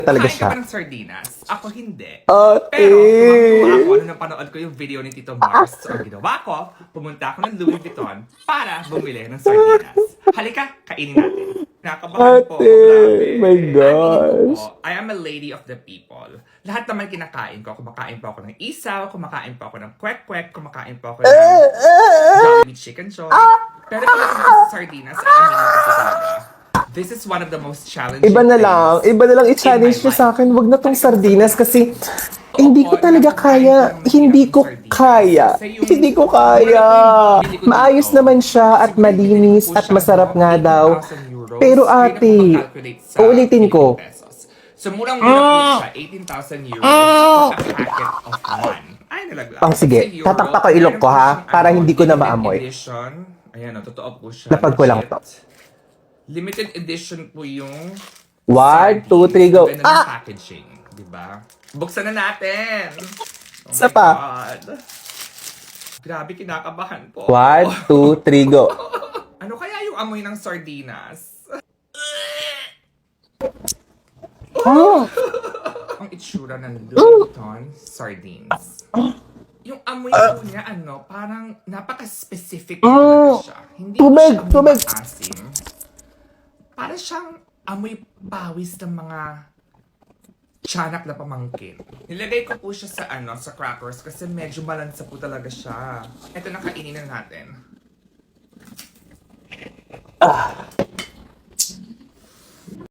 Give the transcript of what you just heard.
talaga Kain siya. ka ba ng sardinas? Ako hindi. Ate! Pero tumatawa ako nung napanood ko yung video ni Tito Mars. So ang ginawa ko, pumunta ako ng Louis Vuitton para bumili ng sardinas. Halika, kainin natin. Nakabahan po ako, Ate! grabe. My Aminin ko gosh! po, I am a lady of the people. Lahat naman kinakain ko. Kumakain po ako ng isaw, kumakain po ako ng kwek-kwek, kumakain po ako ng Jollibee Chicken Joy. Pero pagdating ko sa sardinas, aminin ko po talaga. This is one of the most challenging Iba na lang things i-challenge in my niyo sa life. akin. Wag na tong sardinas kasi hindi ko talaga kaya. Hindi ko kaya. Hindi ko kaya. Maayos naman siya at malinis at masarap nga daw. Pero ate, uulitin ko. So murang-mura po siya, 18,000 euros for a packet of one. Ay, nalaglag. Oh, sige. Sa euro, Tatakpa ko ilok ko, ha? meron po siyang, Para hindi ko na limited maamoy. edition. Ayan, totoo po siya. Lapag ko lang legit. to. Limited edition po yung 1, 2, 3, go. Ganda ng packaging, di ba? Buksan na natin. Oh Isa my pa. God. Grabe, kinakabahan po. 1, 2, 3, go. Ano kaya yung amoy ng sardinas? Oh, Ang itsura ng Louis Vuitton sardines. Yung amoy po niya, parang napaka-specific talaga siya. Hindi po Tubig, siya tubig. maasim. Para siyang amoy pawis ng mga tiyanak na pamangkin. Nilagay ko po siya sa crackers kasi medyo malansa po talaga siya. Ito na, kainin na natin.